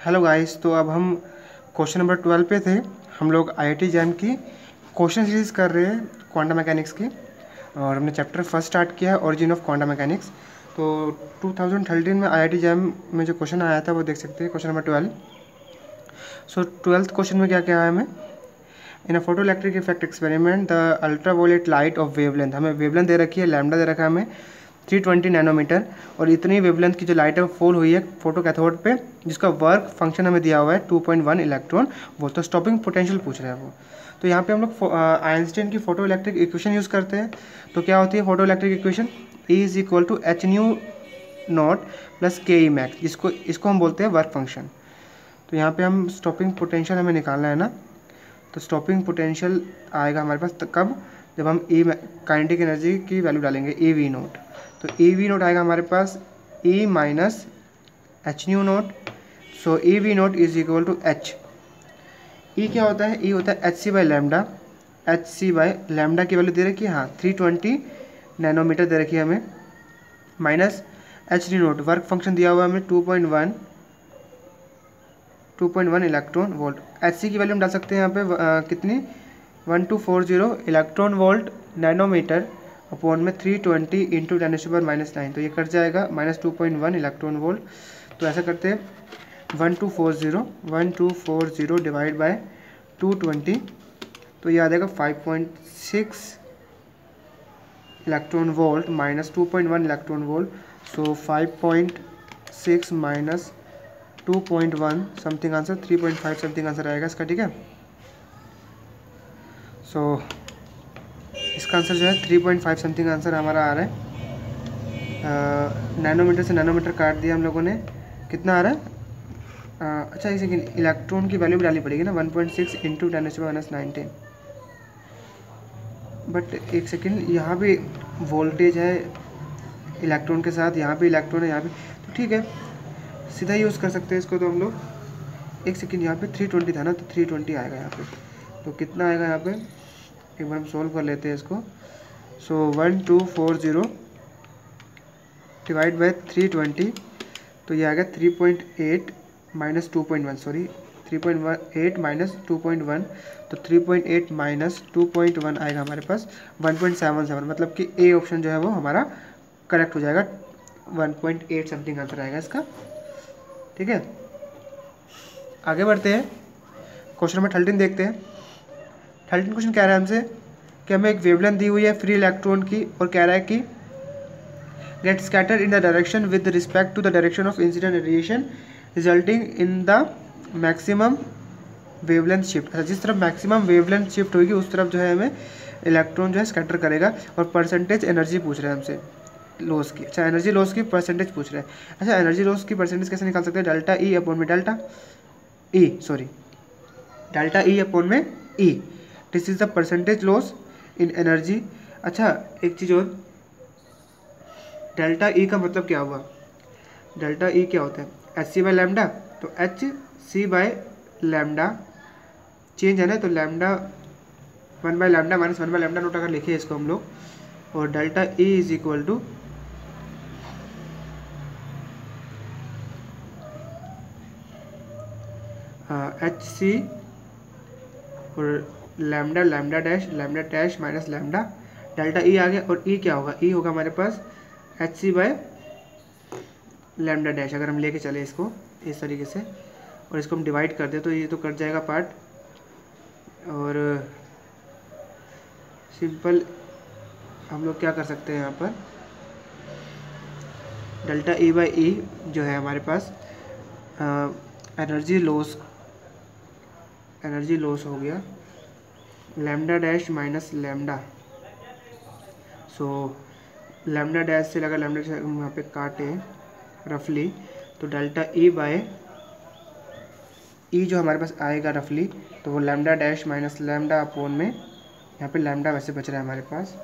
Hello guys, तो अब हम क्वेश्चन नंबर 12 पे थे। हम लोग आईआईटी जैम की क्वेश्चन सीरीज कर रहे हैं क्वांटम मैकेनिक्स की, और हमने चैप्टर फर्स्ट स्टार्ट किया है ओरिजिन ऑफ क्वांटम मैकेनिक्स। तो 2013 में आईआईटी जैम में जो क्वेश्चन आया था वो देख सकते हैं, क्वेश्चन नंबर 12। सो 12th क्वेश्चन में क्या क्या है हमें, in a photoelectric effect experiment the ultraviolet light of wavelength, हमें वेवलेंथ दे रखी है, लैम्डा दे रखा है हमें 320 नैनोमीटर, और इतनी वेवलेंथ की जो लाइट है वो फॉल हुई है फोटो कैथोड पे, जिसका वर्क फंक्शन हमें दिया हुआ है 2.1 इलेक्ट्रॉन वोल्ट। तो स्टॉपिंग पोटेंशियल पूछ रहा है वो। तो यहाँ पे हम लोग आइंस्टाइन की फोटो इलेक्ट्रिक इक्वेशन यूज़ करते हैं। तो क्या होती है photo electric equation, E is equal to H nu naught plus K E max, इसको हम बोलते हैं वर्क फंक्शन। तो यहाँ पे हम स्टॉपिंग पोटेंशियल हमें निकालना है ना, तो स्टॉपिंग पोटेंशियल आएगा हमारे पास कब, जब हम ई काइनेटिक एनर्जी की वैल्यू डालेंगे ए वी नोट। तो ए वी नोट आएगा हमारे पास E minus H nu naught. So E V naught is equal to H. E क्या होता है, ई होता है H C by lambda. H C by lambda की वैल्यू दे रखी है, हाँ 320 नैनोमीटर दे रखी है हमें, minus H nu naught, work function दिया हुआ है हमें 2.1 इलेक्ट्रॉन वोल्ट। एच सी की वैल्यू हम डाल सकते हैं यहाँ पे कितनी, 1240 इलेक्ट्रॉन वोल्ट नैनोमीटर अपॉन में 320 इंटू 10⁻⁹। तो ये कट जाएगा -2.1 इलेक्ट्रॉन वोल्ट। तो ऐसा करते हैं 1240 डिवाइड बाय 220, तो ये आ जाएगा 5.6 electron volt minus 2.1 electron volt. So 5.6 minus 2.1 something answer 3.5 something answer आएगा इसका, ठीक है। सो इसका आंसर जो है 3.5 समथिंग आंसर हमारा आ रहा है। नैनोमीटर से नैनोमीटर काट दिया हम लोगों ने, कितना आ रहा है, अच्छा एक सेकेंड, इलेक्ट्रॉन की वैल्यू भी डालनी पड़ेगी ना, 1.6 इंटू 10⁻⁹। बट एक सेकेंड, यहाँ भी वोल्टेज है इलेक्ट्रॉन के साथ, यहाँ भी इलेक्ट्रॉन है यहाँ भी, तो ठीक है सीधा यूज़ कर सकते हैं इसको। तो हम लोग एक सेकेंड, यहाँ पे 320 था ना, तो 320 आएगा यहाँ पे, तो कितना आएगा यहाँ पे, एक बार हम सॉल्व कर लेते हैं इसको। सो 1240 डिवाइड बाई 320, तो ये आएगा 3.8 माइनस 2.1, सॉरी 3.8 माइनस 2.1, तो 3.8 माइनस 2.1 आएगा हमारे पास 1.77, मतलब कि ए ऑप्शन जो है वो हमारा करेक्ट हो जाएगा, 1.8 समथिंग आंसर आएगा इसका, ठीक है। आगे बढ़ते हैं, क्वेश्चन नंबर 13 देखते हैं। 13 क्वेश्चन कह रहा है हमसे कि हमें एक वेवलेंथ दी हुई है फ्री इलेक्ट्रॉन की, और कह रहा है कि get scattered in the direction with respect to the direction of incident radiation resulting in the maximum wavelength shift. अच्छा, जिस तरफ मैक्सिमम वेवलेंथ शिफ्ट होगी उस तरफ जो है हमें इलेक्ट्रॉन जो है स्कैटर करेगा, और परसेंटेज एनर्जी पूछ रहे हैं हमसे लॉस की। अच्छा, एनर्जी लॉस की परसेंटेज पूछ रहे हैं। अच्छा, एनर्जी लॉस की परसेंटेज कैसे निकाल सकते हैं, डेल्टा ई अपॉन में डेल्टा ई अपॉन में E, this is the percentage loss in energy. अच्छा, एक चीज़ और, डेल्टा ई का मतलब क्या हुआ, डेल्टा ई क्या होता है, एच सी बाई लैम्डा, तो H C by lambda change है ना, तो lambda 1 by lambda minus 1 by lambda naught अगर लिखे इसको हम लोग, और delta E is equal to H C और lambda dash minus lambda, delta E आ गया, और ई क्या होगा, ई होगा हमारे पास H C by lambda dash. अगर हम लेके चले इसको इस तरीके से और इसको हम डिवाइड कर दें तो ये तो कट जाएगा पार्ट, और सिंपल हम लोग क्या कर सकते हैं यहाँ पर, डेल्टा ई बाई ई जो है हमारे पास एनर्जी लॉस हो गया, लैम्डा डैश माइनस लैम्डा। सो लैम्डा डैश से लगा लैम्डा डैश हम यहाँ पे काटे रफली, तो डेल्टा ई बाय ई जो हमारे पास आएगा रफली, तो वो lambda dash minus lambda upon में, यहाँ पे लैम्डा वैसे बच रहा है हमारे पास।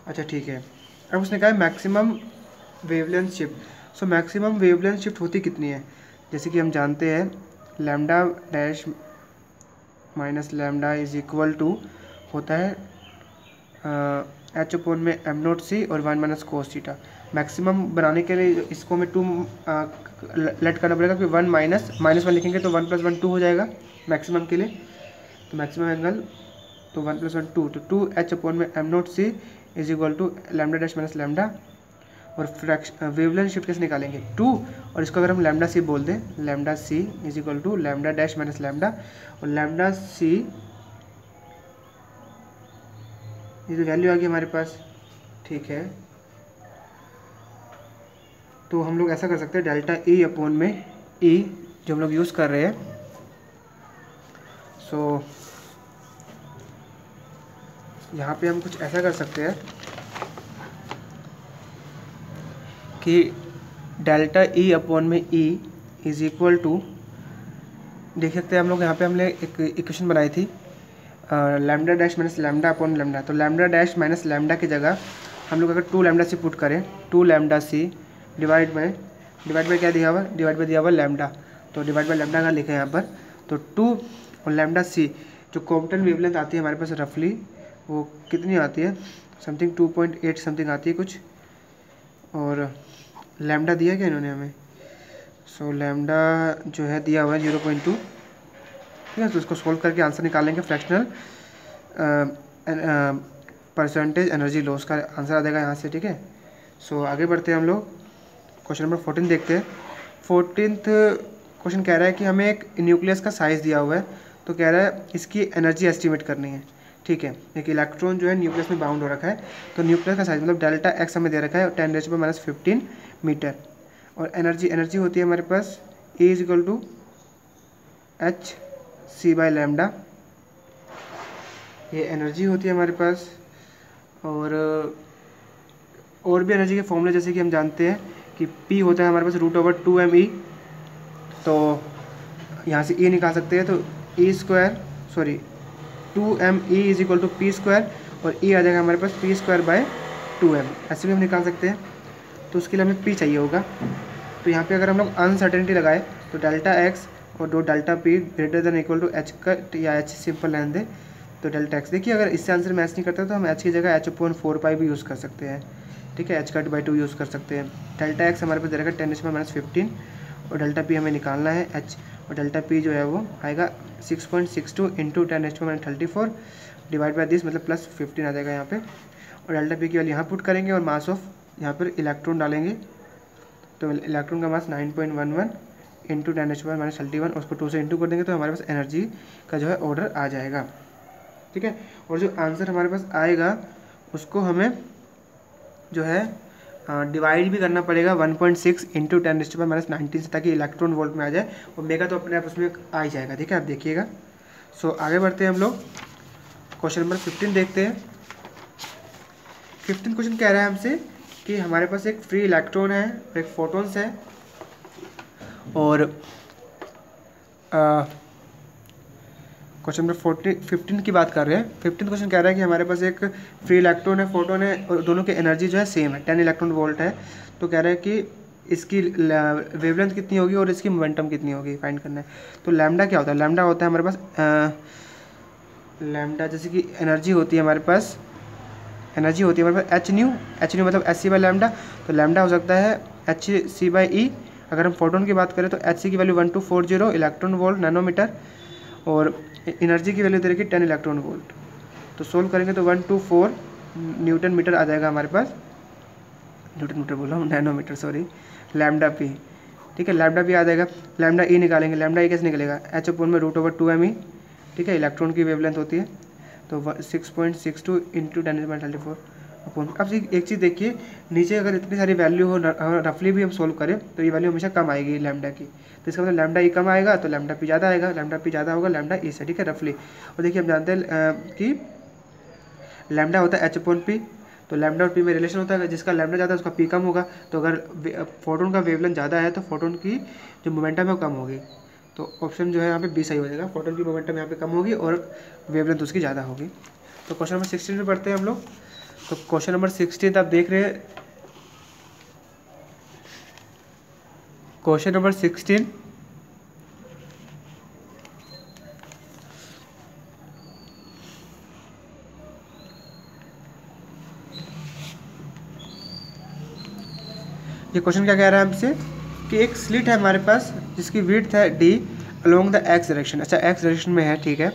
अच्छा ठीक है, अब उसने कहा maximum wavelength shift. So maximum wavelength shift होती कितनी है, जैसे कि हम जानते हैं lambda dash minus lambda is equal to होता है एच अपॉन में एम नॉट सी और 1 माइनस कोस थीटा। मैक्सिमम बनाने के लिए इसको हमें 2 लेट करना पड़ेगा, कि 1 -1 लिखेंगे तो 1 + 1 2 हो जाएगा मैक्सिमम के लिए। तो मैक्सिमम एंगल तो 1 + 1 2, तो 2h/m0c is equal to lambda dash minus lambda. और वेवलेंथ शिफ्ट कैसे निकालेंगे 2, और इसको अगर हम लैम्डा सी बोल दें, lambda c is equal to lambda dash minus lambda. और लैम्डा सी ये तो वैल्यू आ गई हमारे पास, ठीक है। तो हम लोग ऐसा कर सकते हैं, डेल्टा ई अपॉन में ई जो हम लोग यूज़ कर रहे हैं, सो यहाँ पे हम कुछ ऐसा कर सकते हैं कि डेल्टा ई अपॉन में ई इज इक्वल टू, देख सकते हैं हम लोग यहाँ पे हमने एक इक्वेशन बनाई थी lambda dash minus lambda upon lambda. तो लैम्डा डैश माइनस लैम्डा की जगह हम लोग अगर 2 लैम्डा सी पुट करें, 2 लैम्डा सी डिवाइड बाय क्या दिया हुआ, डिवाइड बाय दिया हुआ लैम्डा। तो डिवाइड बाय लैम्डा का लिखे हैं यहाँ पर। तो 2 और लैम्डा सी जो कॉम्पटन वेवलेंथ आती है हमारे पास रफली, वो कितनी आती है, समथिंग 2.8 समथिंग आती है कुछ। और लैम्डा दिया क्या इन्होंने हमें, सो लैम्डा जो है दिया हुआ है 0.2, ठीक है। तो इसको सोल्व करके आंसर निकालेंगे, फ्रैक्शनल परसेंटेज एनर्जी लॉस का आंसर आ जाएगा यहाँ से, ठीक है। सो आगे बढ़ते हैं हम लोग, क्वेश्चन नंबर 14 देखते हैं। 14th क्वेश्चन कह रहा है कि हमें एक न्यूक्लियस का साइज़ दिया हुआ है, तो कह रहा है इसकी एनर्जी एस्टिमेट करनी है, ठीक है। एक इलेक्ट्रॉन जो है न्यूक्लियस में बाउंड हो रखा है, तो न्यूक्लियस का साइज मतलब डेल्टा एक्स हमें दे रखा है 10⁻⁻15 मीटर। और एनर्जी होती है हमारे पास E is equal to hc/λ, ये एनर्जी होती है हमारे पास। और भी एनर्जी के फॉर्मूले जैसे कि हम जानते हैं कि P होता है हमारे पास √2mE, तो यहाँ से E निकाल सकते हैं। तो E² 2mE is equal to P², और E आ जाएगा हमारे पास P²/2m, ऐसे भी हम निकाल सकते हैं। तो उसके लिए हमें P चाहिए होगा। तो यहाँ पे अगर हम लोग अनसर्टेनिटी लगाए तो डेल्टा एक्स और delta P greater than equal to h cut या h सिंपल रहने दें, तो डेल्टा एक्स। देखिए अगर इससे आंसर मैच नहीं करता तो हम h की जगह h/4π भी यूज़ कर सकते हैं, ठीक है, h/2 यूज़ कर सकते हैं। डेल्टा एक्स हमारे पास दे रखा है 10⁻⁻15, और डेल्टा P हमें निकालना है h, और डेल्टा P जो है वो आएगा 6.62 × 10⁻34 डिवाइड बाय दिस, मतलब +15 आ जाएगा यहाँ पे। और डेल्टा P की वैल्यू यहाँ पुट करेंगे, और मास ऑफ यहाँ पर इलेक्ट्रॉन डालेंगे, तो इलेक्ट्रॉन का मास 9.11 × 10⁻31, उसको 2 से इंटू कर देंगे तो हमारे पास एनर्जी का जो है ऑर्डर आ जाएगा, ठीक है। और जो आंसर हमारे पास आएगा उसको हमें जो है डिवाइड भी करना पड़ेगा 1.6 × 10⁻19 से, ताकि इलेक्ट्रॉन वोल्ट में आ जाए, और मेगा तो अपने आप उसमें आ ही जाएगा, ठीक है, आप देखिएगा। सो आगे बढ़ते हैं हम लोग, क्वेश्चन नंबर 15 देखते हैं। 15 क्वेश्चन कह रहा है हमसे कि हमारे पास एक फ्री इलेक्ट्रॉन है, एक फोटॉन्स है, और क्वेश्चन नंबर 15 की बात कर रहे हैं। 15 क्वेश्चन कह रहा है कि हमारे पास एक फ्री इलेक्ट्रॉन है, फोटोन है, और दोनों की एनर्जी जो है सेम है, 10 इलेक्ट्रॉन वोल्ट है। तो कह रहा है कि इसकी वेवलेंथ कितनी होगी और इसकी मोमेंटम कितनी होगी, फाइंड करना है। तो लैम्डा क्या होता है, लैम्डा होता है हमारे पास लैम्डा जैसे कि एनर्जी होती है हमारे पास hν मतलब hc/λ, तो लैम्डा हो सकता है hc/e। अगर हम फोटोन की बात करें तो hc की वैल्यू 1240 इलेक्ट्रॉन वोल्ट नैनोमीटर, और एनर्जी की वैल्यू दे रखी 10 इलेक्ट्रॉन वोल्ट। तो सोल्व करेंगे तो 124 न्यूटन मीटर आ जाएगा हमारे पास, न्यूटन मीटर बोला हूँ, नैनोमीटर सॉरी, लैम्डा P, ठीक है, लैम्डा P आ जाएगा। लैम्डा E निकालेंगे, लैम्डा E कैसे निकलेगा, h/√2mE, ठीक है, इलेक्ट्रॉन की वेवलेंथ होती है, तो 6.62 × 10⁻34 अपॉन। अब एक चीज़ देखिए, नीचे अगर इतनी सारी वैल्यू हो, रफली भी हम सोल्व करें तो ये वैल्यू हमेशा कम आएगी लैम्डा की, तो इसका मतलब लैम्डा E कम आएगा तो लैम्डा P ज़्यादा आएगा, लैम्डा P ज़्यादा होगा लैम्डा E से, ठीक है, रफली। और देखिए हम जानते हैं कि लैम्डा होता है h/P, तो लैम्डा और P में रिलेशन होता है, जिसका लैम्डा ज़्यादा है उसका P कम होगा। तो अगर फोटोन का वेवलेंथ ज़्यादा है तो फोटोन की जो मोमेंटम है वो कम होगी, तो ऑप्शन जो है यहाँ पे B सही हो जाएगा, फोटोन की मोमेंटम यहाँ पे कम होगी और वेवलेंथ उसकी ज़्यादा होगी। तो क्वेश्चन नंबर 16 में पढ़ते हैं हम लोग। तो क्वेश्चन नंबर 16 आप देख रहे हैं, क्वेश्चन नंबर 16 ये क्वेश्चन क्या कह रहा है हमसे कि एक स्लिट है हमारे पास जिसकी विड्थ है d along the x direction. अच्छा x डायरेक्शन में है, ठीक है।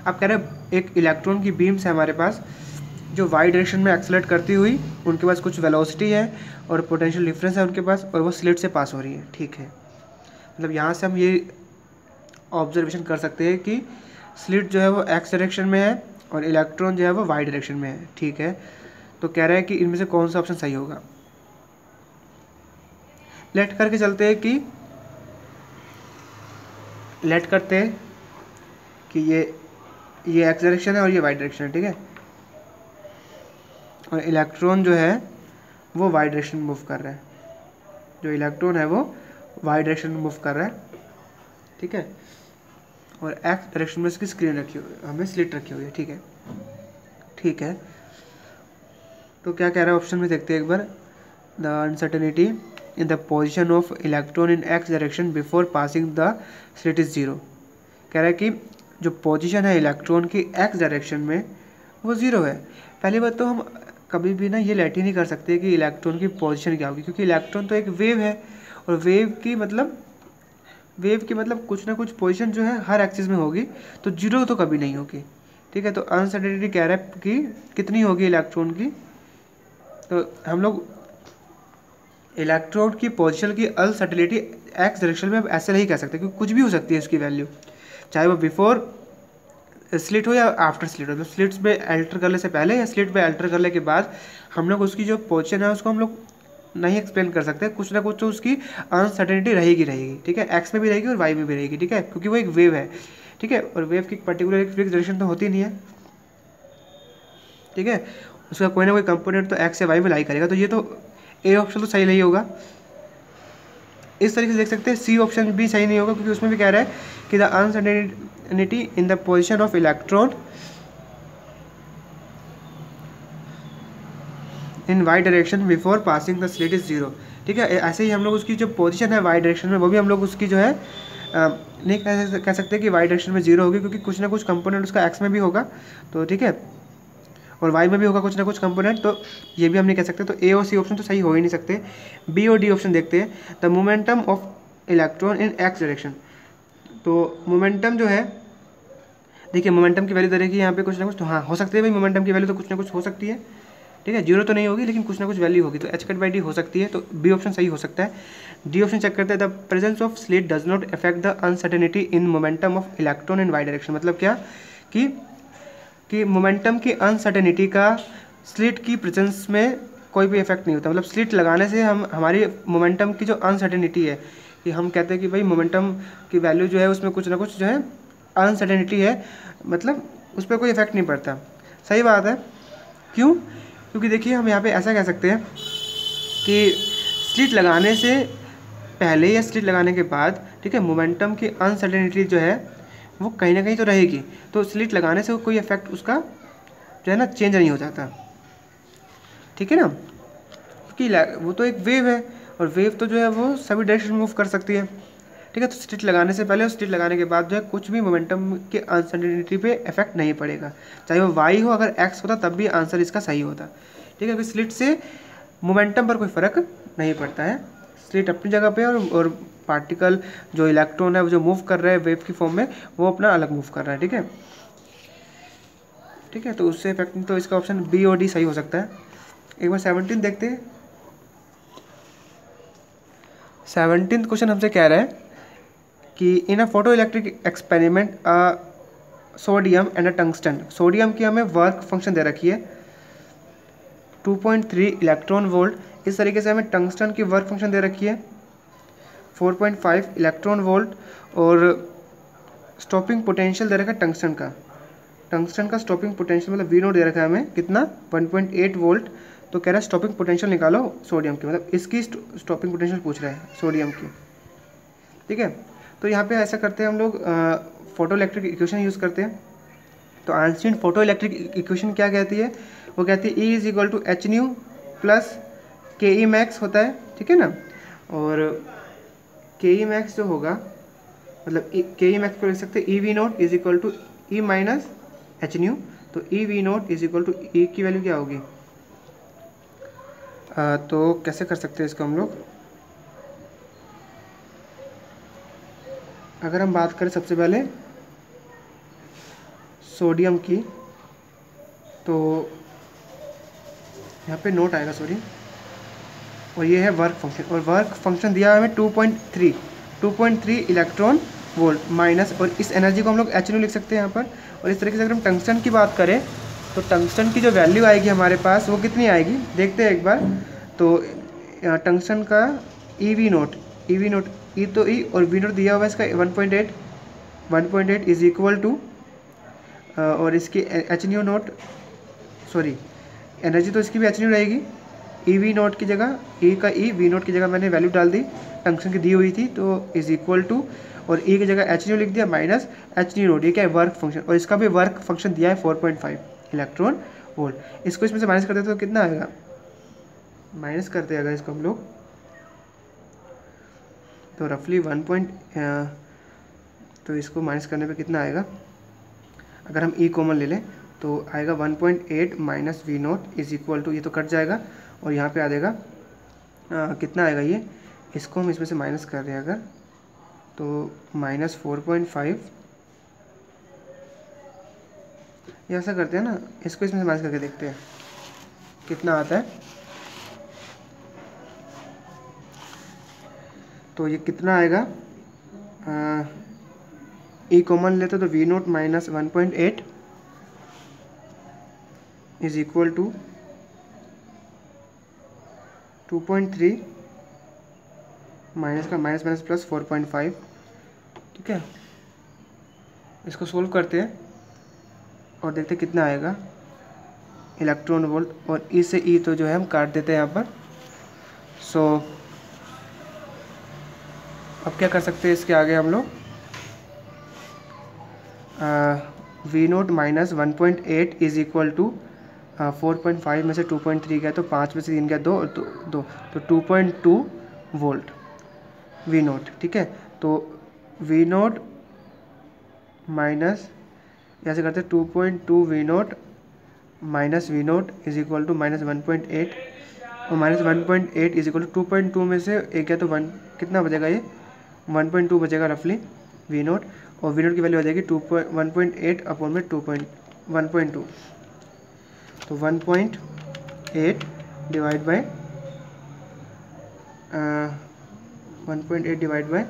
अब कह रहे हैं एक इलेक्ट्रॉन की बीम्स है हमारे पास जो y डायरेक्शन में एक्सेलरेट करती हुई, उनके पास कुछ वेलोसिटी है और पोटेंशियल डिफरेंस है उनके पास, और वो स्लिट से पास हो रही है, ठीक है। मतलब यहाँ से हम ये ऑब्जर्वेशन कर सकते हैं कि स्लिट जो है वो x डायरेक्शन में है और इलेक्ट्रॉन जो है वो y डायरेक्शन में है, ठीक है। तो कह रहा है कि इनमें से कौन सा ऑप्शन सही होगा। लेट करके चलते हैं कि लेट करते हैं कि ये x डायरेक्शन है और ये y डायरेक्शन है, ठीक है। और इलेक्ट्रॉन जो है वो y डायरेक्शन में मूव कर रहा है, जो इलेक्ट्रॉन है वो y डायरेक्शन में मूव कर रहा है, ठीक है। और x डायरेक्शन में इसकी स्क्रीन रखी हुई है, हमें स्लिट रखी हुई है, ठीक है, ठीक है। तो क्या कह रहा है ऑप्शन में देखते हैं एक बार। The uncertainty in the position of electron in x direction before passing the slit is 0। कह रहा है कि जो पोजीशन है इलेक्ट्रॉन की x डायरेक्शन में वो 0 है। पहली बात तो हम कभी भी ना ये लेट ही नहीं कर सकते कि इलेक्ट्रॉन की पोजीशन क्या होगी, क्योंकि इलेक्ट्रॉन तो एक वेव है और वेव की मतलब कुछ ना कुछ पोजीशन जो है हर एक्सिस में होगी, तो 0 तो कभी नहीं होगी, ठीक है। तो अनसर्टेनिटी कह रहा है कि कितनी होगी इलेक्ट्रॉन की। तो हम लोग इलेक्ट्रॉन की पोजीशन की अनसर्टेनिटी x डायरेक्शन में ऐसे नहीं कह सकते, क्योंकि कुछ भी हो सकती है उसकी वैल्यू, चाहे वो बिफोर स्लिट हो या आफ्टर स्लिट हो। मतलब स्लिट्स में एल्टर करने से पहले या स्लिट में एल्टर करने के बाद हम लोग उसकी जो पोजीशन है उसको हम लोग नहीं एक्सप्लेन कर सकते। कुछ ना कुछ तो उसकी अनसर्टेनिटी रहेगी, ठीक है। एक्स में भी रहेगी और वाई में भी रहेगी, ठीक है, क्योंकि वो एक वेव है, ठीक है। और वेव की पर्टिकुलर एक फिक्स डायरेक्शन तो होती नहीं है, ठीक है। उसका कोई ना कोई कंपोनेंट तो एक्स या वाई में लाई करेगा। तो ये तो ए ऑप्शन तो सही नहीं होगा। इस तरीके से देख सकते हैं सी ऑप्शन भी सही नहीं होगा, क्योंकि उसमें भी कह रहा है कि the uncertainty in the position of electron in y direction before passing the slit is 0, ठीक है। ऐसे ही हम लोग उसकी जो पोजीशन है वाई डायरेक्शन में, वो भी हम लोग उसकी जो है नहीं कह सकते कि वाई डायरेक्शन में 0 होगी, क्योंकि कुछ ना कुछ कंपोनेंट उसका एक्स में भी होगा, तो ठीक है, और वाई में भी होगा कुछ ना कुछ कंपोनेंट, तो ये भी हम नहीं कह सकते। तो ए और सी ऑप्शन तो सही हो ही नहीं सकते। बी और डी ऑप्शन देखते हैं। The momentum of electron in x direction. तो मोमेंटम जो है, देखिए मोमेंटम की वैल्यू दे रखी है यहाँ पे कुछ ना कुछ, तो हाँ हो सकती है भाई, मोमेंटम की वैल्यू तो कुछ ना कुछ हो सकती है, ठीक है। 0 तो नहीं होगी लेकिन कुछ ना कुछ वैल्यू होगी, तो h/d हो सकती है। तो बी ऑप्शन सही हो सकता है। डी ऑप्शन चेक करते हैं। The presence of slit does not affect the uncertainty in momentum of electron in y direction. मतलब क्या कि मोमेंटम की अनसर्टेनिटी का स्लिट की प्रेजेंस में कोई भी इफेक्ट नहीं होता। मतलब स्लिट लगाने से हमारी मोमेंटम की जो अनसर्टेनिटी है, कि हम कहते हैं कि भाई मोमेंटम की वैल्यू जो है उसमें कुछ ना कुछ जो है अनसर्टेनिटी है, मतलब उस पर कोई इफेक्ट नहीं पड़ता। सही बात है। क्यों? क्योंकि देखिए हम यहाँ पे ऐसा कह सकते हैं कि स्लिट लगाने से पहले या स्लिट लगाने के बाद, ठीक है, मोमेंटम की अनसर्टेनिटी जो है वो कहीं ना कहीं तो रहेगी। तो स्लिट लगाने से कोई इफेक्ट उसका जो है ना चेंज नहीं हो जाता, ठीक है ना, क्योंकि वो तो एक वेव है और वेव तो जो है वो सभी डायरेक्शन में मूव कर सकती है, ठीक है। तो स्लिट लगाने से पहले और स्लिट लगाने के बाद जो है कुछ भी मोमेंटम के अनसर्टेनिटी पे इफेक्ट नहीं पड़ेगा, चाहे वो वाई हो, अगर एक्स होता तब भी आंसर इसका सही होता, ठीक है। क्योंकि स्लिट से मोमेंटम पर कोई फ़र्क नहीं पड़ता है, स्लिट अपनी जगह पे और पार्टिकल जो इलेक्ट्रॉन है वो जो मूव कर रहा है वेव की फॉर्म में, वो अपना अलग मूव कर रहा है, ठीक है, ठीक है। तो उससे इफेक्ट, तो इसका ऑप्शन बी और डी सही हो सकता है। एक बार 17 देखते हैं। 17 क्वेश्चन हमसे कह रहा है कि in a photoelectric experiment sodium and a tungsten. Sodium की हमें वर्क फंक्शन दे रखी है 2.3 इलेक्ट्रॉन वोल्ट। इस तरीके से हमें टंगस्टन की वर्क फंक्शन दे रखी है 4.5 इलेक्ट्रॉन वोल्ट, और स्टॉपिंग पोटेंशियल दे रखा है टंगस्टन का स्टॉपिंग पोटेंशियल मतलब वी नोट दे रखा है हमें कितना 1.8 वोल्ट। तो कह रहा है स्टॉपिंग पोटेंशियल निकालो सोडियम की, मतलब इसकी स्टॉपिंग पोटेंशियल पूछ रहा है सोडियम की, ठीक है। तो यहाँ पे ऐसा करते हैं हम लोग फोटो इलेक्ट्रिक इक्वेशन यूज़ करते हैं। तो आइंस्टीन फोटो इलेक्ट्रिक इक्वेशन क्या कहती है? वो कहती है E = h plus ke max होता है, ठीक है ना। और ke मैक्स जो होगा, मतलब ke मैक्स को लिख सकते हैं EV0 = E माइनस h। तो EV0 = E की वैल्यू क्या होगी, तो कैसे कर सकते हैं इसको हम लोग। अगर हम बात करें सबसे पहले सोडियम की, तो यहाँ पे नोट आएगा, सॉरी, और ये है वर्क फंक्शन, और वर्क फंक्शन दिया है हमें 2.3 इलेक्ट्रॉन वोल्ट माइनस, और इस एनर्जी को हम लोग एच लिख सकते हैं यहाँ पर। और इस तरीके से अगर हम टंगस्टन की बात करें तो टंगस्टन की जो वैल्यू आएगी हमारे पास वो कितनी आएगी, देखते हैं एक बार। तो टंगस्टन का ई वी नोट, ई तो ई और वी नोट दिया हुआ है इसका 1.8 इज इक्वल टू, और इसकी H nu note, sorry energy तो इसकी भी एच न्यू रहेगी, ई वी नोट की जगह, ई का ई, वी नोट की जगह मैंने वैल्यू डाल दी टंक्शन की दी हुई थी, तो इज इक्वल टू, और ई की जगह एच न्यू लिख दिया माइनस एच न्यू नोट, ये क्या है, वर्क फंक्शन, और इसका भी वर्क फंक्शन दिया है 4.5 इलेक्ट्रॉन वोल्ट। इसको इसमें से माइनस करते तो कितना आएगा, माइनस करते अगर इसको हम लोग तो रफली तो इसको माइनस करने पे कितना आएगा, अगर हम ई कॉमन ले लें तो आएगा 1.8 minus v naught is equal to, ये तो कट जाएगा और यहाँ पे आ जाएगा कितना आएगा ये, इसको हम इसमें से माइनस कर रहे हैं अगर, तो माइनस 4.5, ये ऐसा करते हैं ना, इसको इसमें से माइनस करके देखते हैं कितना आता है। तो ये कितना आएगा, ई कॉमन लेते तो v naught minus 1.8 is equal to 2.3 minus का माइनस माइनस प्लस 4.5, ठीक है। इसको सोल्व करते हैं और देखते हैं कितना आएगा इलेक्ट्रॉन वोल्ट, और ई से ई तो जो है हम काट देते हैं यहाँ पर। सो अब क्या कर सकते हैं इसके आगे हम लोग, v naught minus 1.8 is equal to 4.5 में से 2.3 गया तो 5 में से 3 गया 2 तो 2.2 वोल्ट वी नोट, ठीक है। तो वी नोट माइनस, ऐसे करते 2.2 v naught minus v naught is equal to minus 1.8, और माइनस 1.8 इज इक्वल टू 2.2 में से एक गया तो 1, कितना बचेगा ये 1.2 बचेगा रफली वी नोट, और वी नोट की वैल्यू आ जाएगी 1.8 अपॉन में 1.2, तो 1.8 डिवाइड बाय 1.8 डिवाइड बाय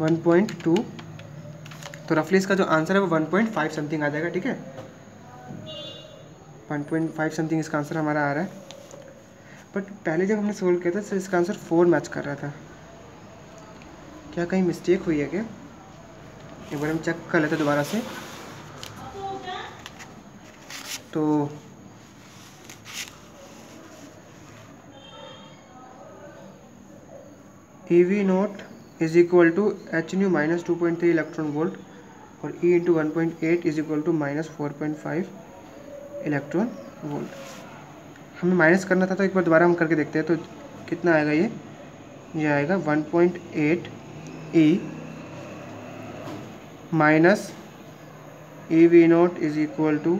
1.2, तो रफली इसका जो आंसर है वो 1.5 समथिंग आ जाएगा, ठीक है। 1.5 समथिंग इसका आंसर हमारा आ रहा है। बट पहले जब हमने सोल्व किया था तो इसका आंसर 4 मैच कर रहा था, क्या कहीं मिस्टेक हुई है क्या, एक बार हम चेक कर लेते दोबारा से। तो E V naught is equal to H nu minus 2.3 electron volt, और E into 1.8 is equal to minus 4.5 electron volt. हमें माइनस करना था तो एक बार दोबारा हम करके देखते हैं, तो कितना आएगा ये आएगा 1.8 E minus E V naught is equal to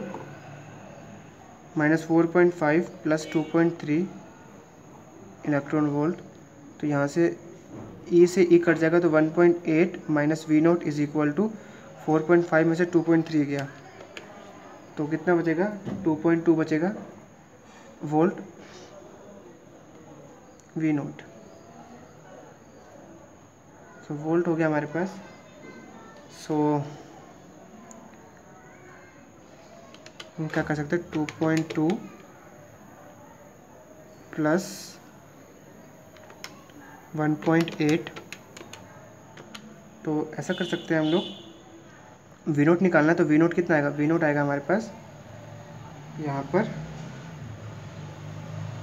minus 4.5 plus 2.3 electron volt. तो यहाँ से ई से ई कट जाएगा तो 1.8 minus v naught is equal to 4.5 में से 2.3 गया तो कितना बचेगा, 2.2 बचेगा वोल्ट वी नोट। सो वोल्ट हो गया हमारे पास। सो हम क्या कर सकते हैं, 2.2 प्लस 1.8, तो ऐसा कर सकते हैं हम लोग, वी नोट निकालना है तो वी नोट कितना आएगा, वी नोट आएगा हमारे पास यहाँ पर,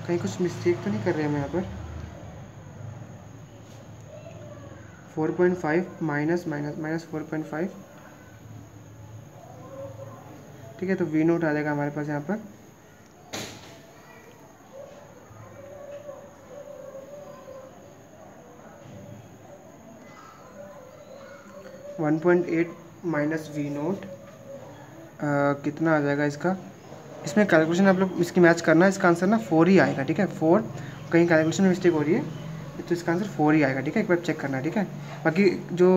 कहीं कुछ मिस्टेक तो नहीं कर रहे हैं हम यहाँ पर, 4.5 माइनस माइनस माइनस 4.5, ठीक है। तो वी नोट आ जाएगा हमारे पास यहाँ पर 1.8 माइनस वी नोट कितना आ जाएगा इसका, इसमें कैलकुलेशन आप लोग इसकी मैच करना, इसका आंसर ना 4 ही आएगा, ठीक है। 4 कहीं कैलकुलेशन में मिस्टेक हो रही है तो इसका आंसर 4 ही आएगा, ठीक है। एक बार चेक करना, ठीक है। बाकी जो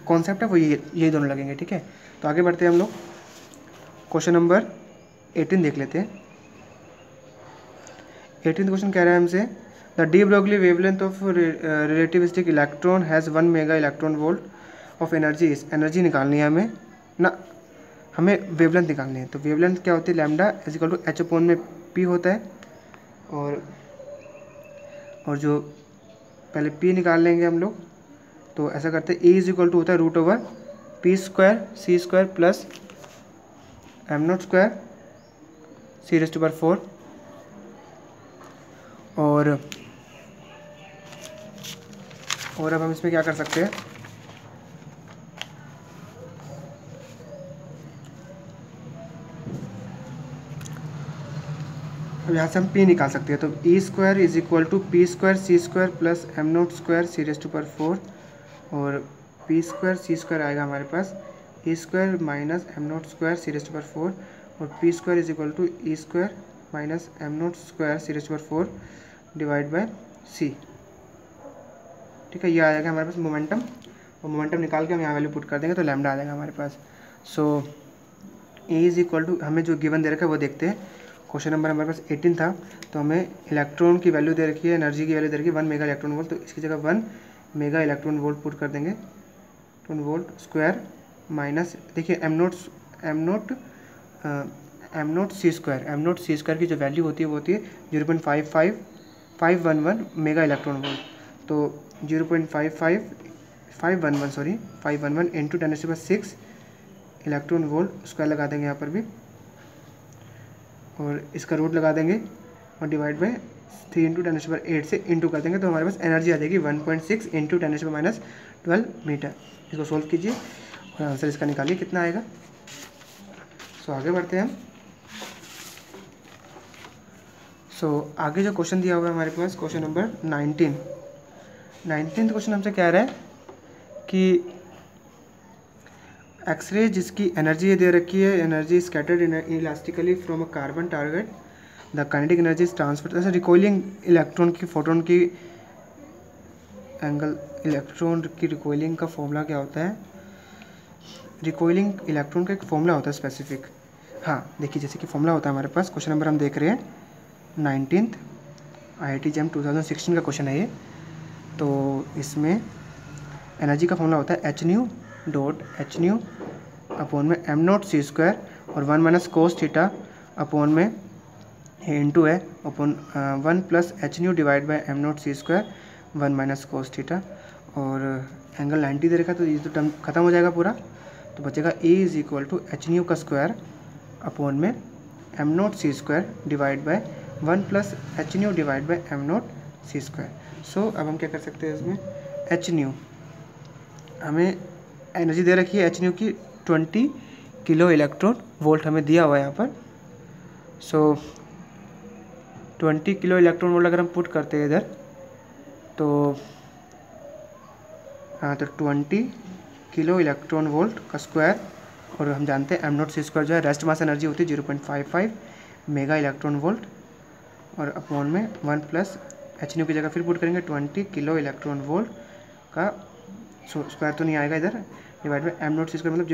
कॉन्सेप्ट है वो यही दोनों लगेंगे, ठीक है। तो आगे बढ़ते हैं हम लोग, क्वेश्चन नंबर 18 देख लेते हैं। 18th क्वेश्चन कह रहा है हमसे, the de Broglie wavelength of relativistic electron has 1 mega electron volt of energy is. Energy निकालनी है हमें ना, हमें वेवलेंथ निकालनी है। तो वेवलेंथ क्या होती है, lambda is equal to H upon में पी होता है, और जो पहले पी निकाल लेंगे हम लोग। तो ऐसा करते हैं, ए इज इक्वल टू होता है root over p square C square plus M naught square C raise to power 4। और अब हम इसमें क्या कर सकते हैं, अब यहाँ से हम p निकाल सकते हैं। तो E square is equal to P square C square plus M naught square C raise to power 4, और पी स्क्वायर सी स्क्वायर आएगा हमारे पास E square minus M naught square C raise to power 4, और P square is equal to E square minus M naught square C raise to power 4 divide by C, ठीक है। ये आ जाएगा हमारे पास मोमेंटम, और मोमेंटम निकाल के हम यहाँ वैल्यू पुट कर देंगे तो लैम्डा आ जाएगा हमारे पास। सो ए इज इक्वल टू, हमें जो गिवन दे रखा है वो देखते हैं। क्वेश्चन नंबर हमारे पास 18 था, तो हमें इलेक्ट्रॉन की वैल्यू दे रखी है, एनर्जी की वैल्यू दे रखी है 1 मेगा इलेक्ट्रॉन वोल्ट। तो इसकी जगह 1 मेगा इलेक्ट्रॉन वोल्ट पुट कर देंगे, इलेक्ट्रॉन वोल्ट स्क्वायर माइनस, देखिए एम नोट सी स्क्वायर की जो वैल्यू होती है वो होती है 0.55511 मेगा इलेक्ट्रॉन वोल्ट। तो 511 इंटू 10⁻6 इलेक्ट्रॉन वोल्ट स्क्वायर लगा देंगे यहाँ पर भी, और इसका रूट लगा देंगे और डिवाइड बाय 3 इंटू 10⁻8 से इंटू कर देंगे। तो हमारे पास एनर्जी आ जाएगी 1.6 इंटू 10⁻12 मीटर। इसको सोल्व कीजिए और आंसर इसका निकालिए कितना आएगा। सो आगे बढ़ते हैं हम। सो आगे जो क्वेश्चन दिया हुआ है हमारे पास, क्वेश्चन नंबर 19th क्वेश्चन हमसे कह रहा है कि एक्सरे जिसकी एनर्जी दे रखी है, energy scattered elastically from a carbon target, the kinetic energy is transferred. जैसे रिकॉइलिंग इलेक्ट्रॉन की, फोटोन की एंगल, इलेक्ट्रॉन की रिकॉइलिंग का फॉर्मूला क्या होता है, रिकॉइलिंग इलेक्ट्रॉन का एक फॉर्मूला होता है स्पेसिफिक। हाँ देखिए, जैसे कि फॉर्मूला होता है हमारे पास, क्वेश्चन नंबर हम देख रहे हैं 19th IIT JEM 2016 का क्वेश्चन है ये। तो इसमें एनर्जी का फॉर्मूला होता है एच न्यू अपॉन में एम नॉट सी स्क्वायर और 1 माइनस कोस थीटा अपॉन में इंटू है upon 1 plus H nu divide by M naught C square 1 minus cos theta, और एंगल 90 दे रखा, तो ये तो टर्म खत्म हो जाएगा पूरा। तो बचेगा A is equal to H nu का स्क्वायर अपॉन में M naught C square divide by 1 plus H nu divide by M naught C square. So अब हम क्या कर सकते हैं इसमें, एच न्यू हमें एनर्जी दे रखी है एच न्यू की 20 किलो इलेक्ट्रॉन वोल्ट हमें दिया हुआ है यहाँ पर। सो 20 किलो इलेक्ट्रॉन वोल्ट अगर हम पुट करते हैं इधर, तो हाँ, तो 20 किलो इलेक्ट्रॉन वोल्ट का स्क्वायर, और हम जानते हैं एम नॉट सी स्क्वायर जो है रेस्ट मास एनर्जी होती है 0.55 मेगा इलेक्ट्रॉन वोल्ट, और अपॉन में 1 प्लस एच न्यू की जगह फिर पुट करेंगे 20 किलो इलेक्ट्रॉन वोल्ट का स्क्वायर तो नहीं आएगा इधर, divide by M naught C square मतलब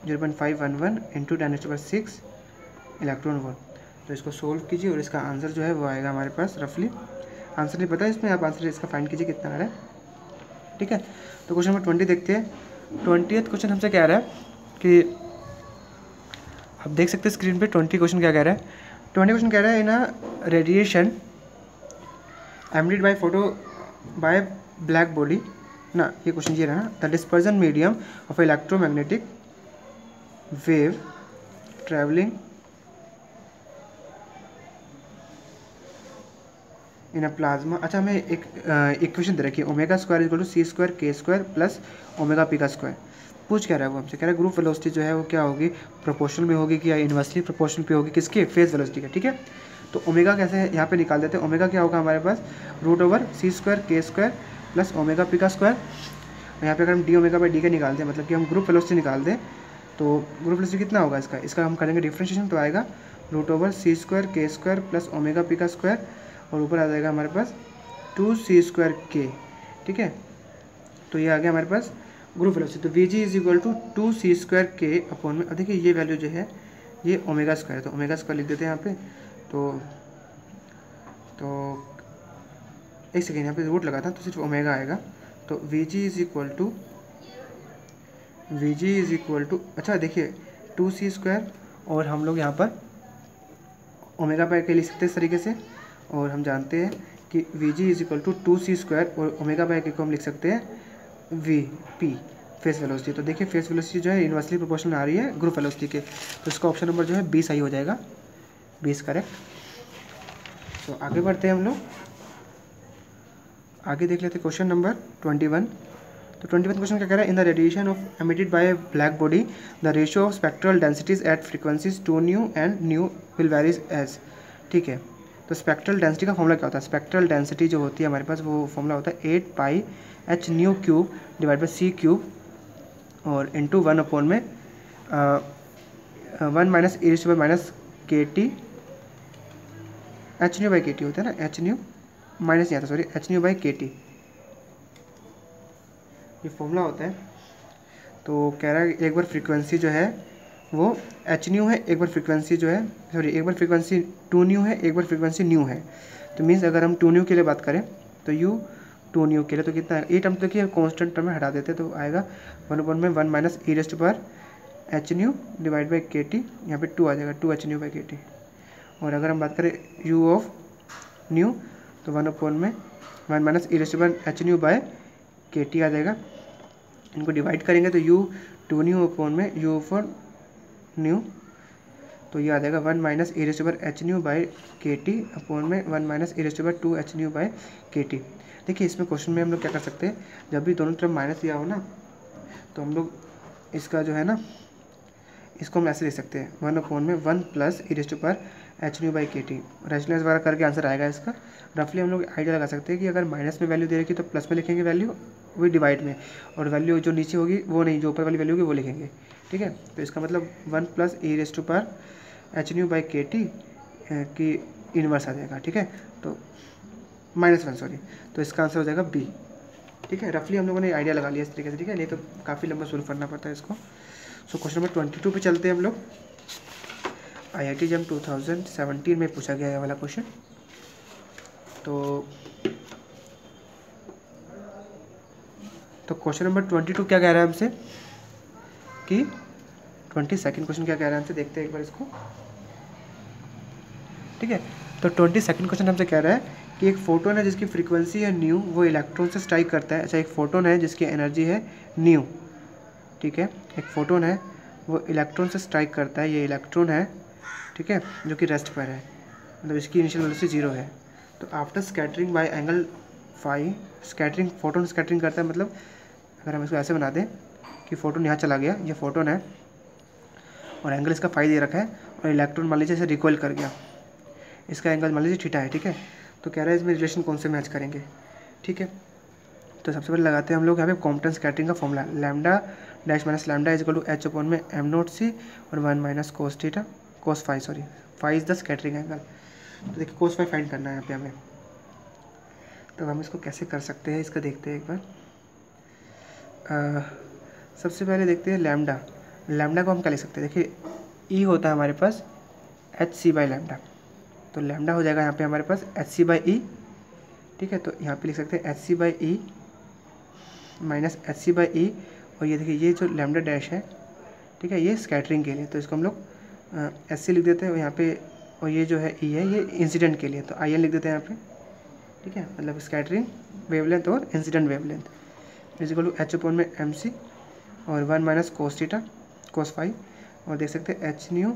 0.511 इंटू 10⁻6 इलेक्ट्रॉन वोल्ट। तो इसको सोल्व कीजिए और इसका आंसर जो है वो आएगा हमारे पास रफली, आंसर नहीं पता इसमें, आप आंसर इसका फाइंड कीजिए कितना आ रहा है, ठीक है। तो क्वेश्चन नंबर 20 देखते हैं। 20th क्वेश्चन हमसे कह रहा है कि आप देख सकते हैं स्क्रीन पे 20 क्वेश्चन क्या कह रहा है। 20 क्वेश्चन कह रहा है, in a radiation emitted by photo by black body ना, ये क्वेश्चन ये रहा ना, the dispersion medium of electromagnetic wave travelling in a plasma. अच्छा, हमें एक इक्वेशन दे रखी है, omega square equal to C square K square plus omega P का स्क्वायर। पूछ क्या रहा है वो हमसे, कह रहा है ग्रुप वेलोसिटी जो है वो क्या होगी, प्रोपोर्शनल में होगी कि या इनवर्सली प्रोपोर्शनल पे होगी, किसके, फेज वेलोसिटी का, ठीक है। तो ओमेगा कैसे है यहाँ पे निकाल देते हैं, ओमेगा क्या होगा हमारे पास रूट ओवर सी square K square plus omega P का स्क्वायर। यहाँ पे अगर हम डी ओमेगा बाई डी के निकालते हैं, मतलब कि हम ग्रुप वेलोसिटी निकाल दें, तो ग्रुप वेलोसिटी कितना होगा इसका हम करेंगे डिफ्रेंशिएशन, तो आएगा √c² k² plus omega P का स्क्वायर, और ऊपर आ जाएगा हमारे पास 2c² k। ठीक है, तो ये आ गया हमारे पास ग्रुप वेलोसिटी। तो v g is equal to 2c² k upon में, अब देखिए ये वैल्यू जो है ये ओमेगा स्क्वायर है, तो ओमेगा स्क्वायर लिख देते हैं यहाँ पे। तो एक सेकेंड, यहाँ पे रूट लगा था तो सिर्फ ओमेगा आएगा। तो v g is equal to अच्छा देखिए 2c², और हम लोग यहाँ पर ओमेगा बाय के लिख सकते हैं इस तरीके से, और हम जानते हैं कि v g is equal to 2c² और ओमेगा बाय के को हम लिख सकते हैं वी पी फेस वेलोसिटी। तो देखिए फेस वेलोसिटी जो है इनवर्सली प्रोपोर्शनल आ रही है ग्रुप वेलोसिटी के, तो इसका ऑप्शन नंबर जो है 20 सही हो जाएगा, 20 करेक्ट। तो आगे बढ़ते हैं हम लोग, आगे देख लेते हैं क्वेश्चन नंबर 21। तो 21 क्वेश्चन क्या कह रहा है, in the radiation of emitted by black body the ratio of spectral densities at frequencies 2 nu and nu will varies as. ठीक है, तो स्पेक्ट्रल डेंसिटी का फॉर्मूला क्या होता है, स्पेक्ट्रल डेंसिटी जो होती है हमारे पास वो फॉर्मूला होता है 8πh nu cube divide by c cube और इंटू 1 अपॉन में 1 minus e to minus k t h nu by k t होता है ना, एच न्यू माइनस नहीं आता sorry, h nu by k t ये फॉर्मूला होता है। तो कह रहा है एक बार फ्रीक्वेंसी जो है वो एच न्यू है, एक बार फ्रीक्वेंसी जो है सॉरी एक बार फ्रीक्वेंसी 2 न्यू है, एक बार फ्रीक्वेंसी न्यू है। तो मीन्स अगर हम 2 न्यू के लिए बात करें तो यू 2 न्यू के लिए तो कितना है, ये टर्म तो कि कॉन्स्टेंट टर्म में हटा देते तो आएगा 1 में 1 माइनस ई रेस्ट पर H nu divide by k T, यहाँ पर 2 आ जाएगा 2 H nu by k T. और अगर हम बात करें यू ऑफ न्यू तो 1 में 1 माइनस ई रेस्ट पर एच न्यू बाय के टी आ जाएगा। इनको डिवाइड करेंगे तो यू 2 न्यू अपॉन में यू फॉर न्यू, तो ये आ जाएगा 1 माइनस ई रेस्ट पर H nu by k T upon में 1 माइनस ई रेस्ट पर 2 H nu by k T. देखिए इसमें क्वेश्चन में हम लोग क्या कर सकते हैं, जब भी दोनों तरफ माइनस दिया हो ना तो हम लोग इसका जो है ना इसको हम ऐसे लिख सकते हैं 1 में 1 प्लस ई रेस्ट पर H nu by k T, rationalise वगैरह करके आंसर आएगा इसका। रफली हम लोग आइडिया लगा सकते हैं कि अगर माइनस में वैल्यू दे रखी तो प्लस में लिखेंगे वैल्यू वही डिवाइड में, और वैल्यू जो नीचे होगी वो नहीं, जो ऊपर वाली वैल्यू होगी वो लिखेंगे। ठीक है, तो इसका मतलब 1 प्लस ई रेस्ट पर H nu by k T की इनवर्स आ जाएगा। ठीक है, तो -1 सॉरी, तो इसका आंसर हो जाएगा बी। ठीक है, रफली हम लोगों ने आइडिया लगा लिया इस तरीके से। ठीक है, नहीं तो काफ़ी लंबा सोल्व करना पड़ता है इसको। सो क्वेश्चन नंबर 22 पे चलते हैं हम लोग। IIT JAM 2017 में पूछा गया है वाला क्वेश्चन। तो क्वेश्चन नंबर 22 क्या कह रहा है हमसे कि 22nd क्वेश्चन क्या कह रहा है हमसे, देखते हैं एक बार इसको। ठीक है, तो 22nd क्वेश्चन हमसे कह रहा है कि एक फोटोन है जिसकी फ्रीक्वेंसी है न्यू, वो इलेक्ट्रॉन से स्ट्राइक करता है। अच्छा, एक फोटोन है जिसकी एनर्जी है न्यू। ठीक है, एक फोटोन है वो इलेक्ट्रॉन से स्ट्राइक करता है, ये इलेक्ट्रॉन है। ठीक है, जो कि रेस्ट पर है, मतलब इसकी इनिशियल वेलोसिटी 0 है। तो after scattering by angle phi, scattering photon scattering करता है, मतलब अगर हम इसको ऐसे बना दें कि फोटोन यहाँ चला गया, ये फोटोन है और एंगल इसका फाई दे रखा है, और इलेक्ट्रॉन मान लीजिए इसे रिकॉइल कर गया, इसका एंगल मान लीजिए थीटा है। ठीक है, तो कह रहा है इसमें रिलेशन कौन से मैच करेंगे। ठीक है, तो सबसे पहले लगाते हैं हम लोग यहाँ पे कॉम्पटन स्कैटरिंग का formula, lambda dash minus lambda is equal to H upon में एम नॉट सी और 1 minus cos theta cos phi, sorry phi is the scattering angle. तो देखिए कोस फाई फाइंड करना है यहाँ पे हमें, तो हम इसको कैसे कर सकते हैं इसका देखते हैं एक बार। सबसे पहले देखते हैं लैम्डा, लैम्डा को हम क्या लिख सकते हैं, देखिए ई होता है हमारे पास एच सी बाई लैम्डा, तो लैम्डा हो जाएगा यहाँ पे हमारे पास एच सी बाई ई। ठीक है, तो यहाँ पे लिख सकते हैं H C by E minus H C by E, और ये देखिए ये जो लैम्डा डैश है, ठीक है, ये स्कैटरिंग के लिए, तो इसको हम लोग एच सी लिख देते हैं यहाँ पे, और ये जो है ई है ये इंसिडेंट के लिए, तो आई एन लिख देते हैं यहाँ पे। ठीक है, मतलब स्कैटरिंग वेवलेंथ और incident wavelength is equal to H upon में एम सी और 1 minus cos theta cos phi, और देख सकते हैं एच न्यू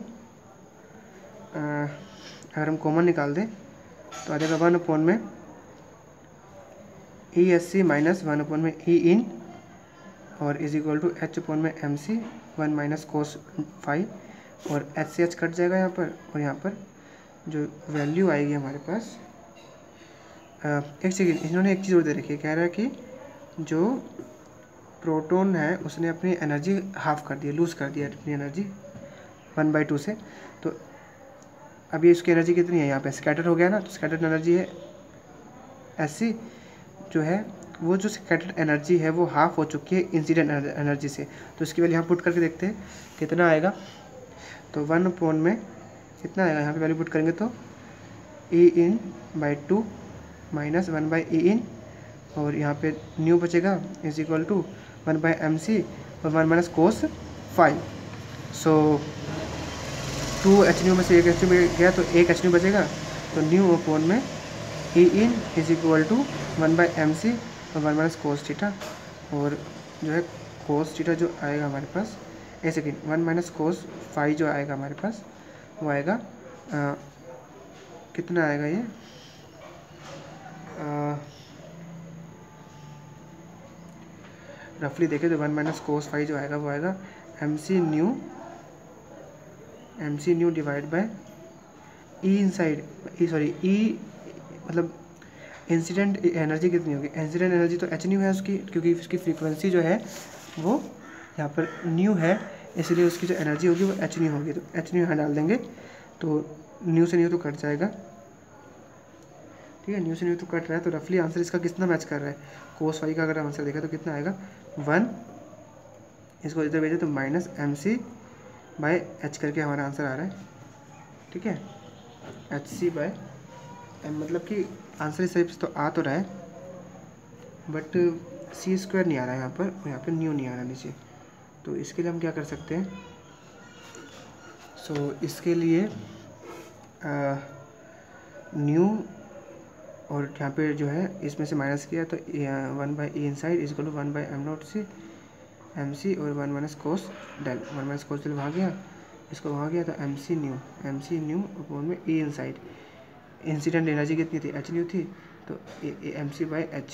अगर हम कॉमन निकाल दें तो आ जाएगा 1 अपॉन में E S C minus 1 upon में ई इन, और is equal to H upon में M C 1 minus cos phi, और एच से एच कट जाएगा यहाँ पर, और यहाँ पर जो वैल्यू आएगी हमारे पास, एक सेकेंड, इन्होंने एक चीज़ और दे रखी है, कह रहा है कि जो प्रोटॉन है उसने अपनी एनर्जी हाफ कर दी, लूज़ कर दिया अपनी एनर्जी 1/2 से। तो अभी इसकी एनर्जी कितनी है, यहाँ पे स्कैटर हो गया ना, तो स्कैटर्ड एनर्जी है ऐसी जो है, वो जो स्कैटर्ड एनर्जी है वो हाफ हो चुकी है इंसिडेंट एनर्जी से। तो इसकी वैल्यू यहाँ पुट करके देखते हैं कितना आएगा। तो 1 में कितना आएगा, यहाँ पे वैल्यू पुट करेंगे तो E/2 माइनस 1/E/, और यहाँ पे न्यू बचेगा इज इक्वल टू 1/mc और 1 माइनस कोस फाइव। सो 2 h में से 1 h गया तो 1 h बचेगा। तो न्यू अपॉन में E/, is equal to 1/mc और 1 माइनस कोस थीटा, और जो है कोस थीटा जो आएगा हमारे पास, एक सेकेंड, 1 माइनस कोस फाइव जो आएगा हमारे पास वो आएगा कितना आएगा ये, रफली देखें तो 1 माइनस कोस फाइव जो आएगा वो आएगा mc nu divide by E inside, E मतलब इंसिडेंट एनर्जी कितनी होगी, इंसिडेंट एनर्जी तो एच न्यू है उसकी, क्योंकि उसकी फ्रीक्वेंसी जो है वो यहाँ पर न्यू है, इसलिए उसकी जो एनर्जी होगी वो एच न्यू होगी। तो एच न्यू यहाँ डाल देंगे तो न्यू से न्यू तो कट जाएगा, ठीक है, न्यू से न्यू तो कट रहा है। तो रफली आंसर इसका कितना मैच कर रहा है, कोस फाइव का अगर आंसर देखा तो कितना आएगा 1, इसको इधर भेजे तो माइनस mc/h करके हमारा आंसर आ रहा है, ठीक है, hc/m, मतलब कि आंसर इस टाइप से तो आ तो रहा है बट c² नहीं आ रहा है यहाँ पर न्यू नहीं आ रहा नीचे। तो इसके लिए हम क्या कर सकते हैं, सो इसके लिए न्यू और यहाँ पे जो है इसमें से माइनस किया तो 1/e inside is equal to 1/m0c mc और 1 minus cos del, 1 minus cos del वहाँ गया, इसको वहाँ गया तो mc न्यू अपॉन में e इनसाइड, इंसिडेंट एनर्जी कितनी थी, h न्यू थी, तो mc/h,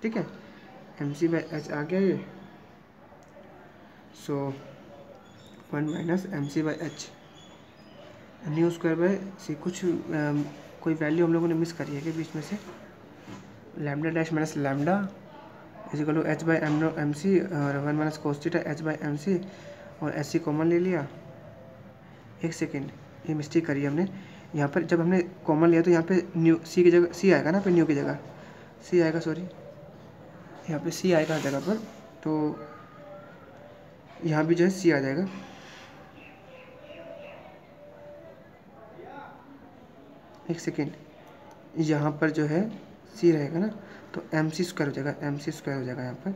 ठीक है, mc/h आ गया ये। So 1 minus mc/h nu square by c, कुछ कोई वैल्यू हम लोगों ने मिस करी है कि बीच में से, lambda dash minus lambda is equal to h/mc और 1 माइनस कोस थीटा h/mc, और एच कॉमन ले लिया। एक सेकेंड, ये मिस्टेक करी हमने, यहाँ पर जब हमने कॉमन लिया तो यहाँ पे न्यू सी की जगह सी आएगा ना, पे न्यू की जगह सी आएगा, सॉरी यहाँ पे सी आएगा हर जगह पर, तो यहाँ भी जो है सी आ जाएगा। एक सेकेंड, यहाँ पर जो है सी रहेगा ना, तो mc² हो जाएगा, mc² हो जाएगा, यहाँ पर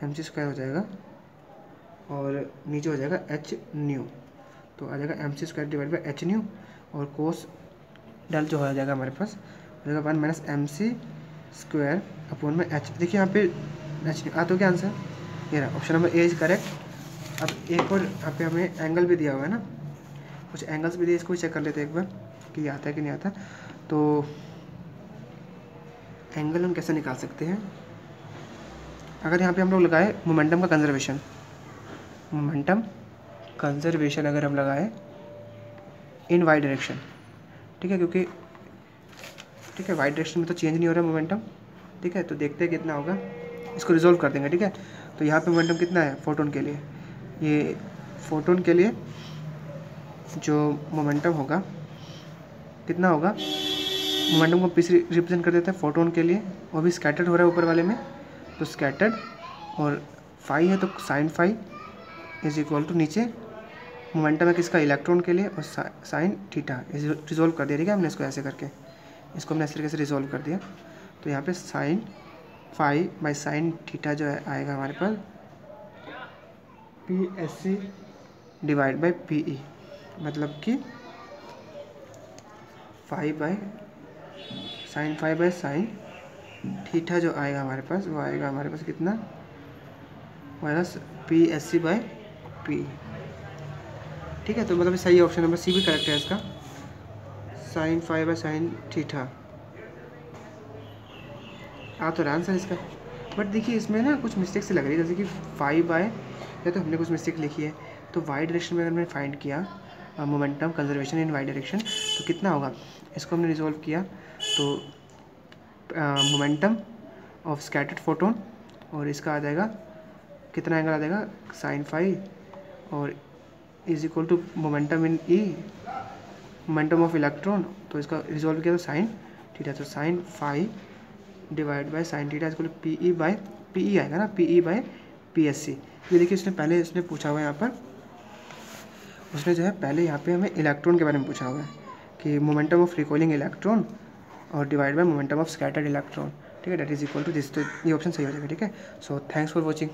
mc² हो जाएगा और नीचे हो जाएगा h न्यू, तो आ जाएगा mc² divide by h new, और कोस डेल जो हो जाएगा हमारे पास हो जाएगा 1 माइनस mc² अपॉन में h। देखिए यहाँ पे h न्यू आ तो क्या आंसर, ये रहा option number A is correct. अब एक और यहाँ पे हमें एंगल भी दिया हुआ है ना, कुछ एंगल्स भी दिए, इसको भी चेक कर लेते हैं एक बार कि आता है कि नहीं आता। तो एंगल हम कैसे निकाल सकते हैं, अगर यहाँ पे हम लोग लगाए मोमेंटम का कंजर्वेशन, अगर हम लगाए इन वाई डायरेक्शन, ठीक है, क्योंकि ठीक है वाई डायरेक्शन में तो चेंज नहीं हो रहा मोमेंटम, ठीक है, तो देखते हैं कितना होगा, इसको रिजोल्व कर देंगे, ठीक है। तो यहाँ पे मोमेंटम कितना है फोटोन के लिए, ये फोटोन के लिए जो मोमेंटम होगा कितना होगा, मोमेंटम को पी से रिप्रेजेंट कर देते हैं फोटोन के लिए, वो भी स्कैटर्ड हो रहा है ऊपर वाले में, तो स्कैटर्ड और फाई है तो sine phi is equal to नीचे मोमेंटम है किसका, इलेक्ट्रॉन के लिए, और साइन थीटा रिजोल्व कर दिया, ठीक है, हमने इसको ऐसे करके, इसको हमने ऐसे तरीके से रिजोल्व कर दिया। तो यहाँ पे sine phi by sine theta जो है आएगा हमारे पास PSC डिवाइड बाई PE, मतलब कि फाई बाई साइन थीटा जो आएगा हमारे पास वो आएगा हमारे पास कितना, माइनस PSC बाई PE, ठीक है। तो मतलब सही है, ऑप्शन नंबर सी भी करेक्ट है इसका, sine phi by sine theta आ तो रहा आंसर इसका। बट देखिए इसमें ना कुछ मिस्टेक से लग रही है, जैसे कि फाई बाय, या तो हमने कुछ मिस्टेक लिखी है, तो वाई डायरेक्शन में अगर मैंने फाइंड किया momentum conservation in y direction तो कितना होगा, इसको हमने रिजोल्व किया तो मोमेंटम ऑफ स्कैटर्ड फोटोन, और इसका आ जाएगा कितना एंगल आ जाएगा साइन फाई और is equal to momentum in E, momentum of electron, तो इसका रिजॉल्व किया तो साइन थीटा, तो sine phi divide by sine theta equal P E by P E आएगा ना, P E by P S C. ये देखिए इसने पहले इसने पूछा हुआ है यहाँ पर, उसने जो है पहले यहाँ पे हमें इलेक्ट्रॉन के बारे में पूछा हुआ है कि मोमेंटम ऑफ रिकॉलिंग इलेक्ट्रॉन और divide by momentum of scattered electron, ठीक है, that is equal to this, तो ये ऑप्शन सही हो जाएगा, ठीक है। So thanks for watching.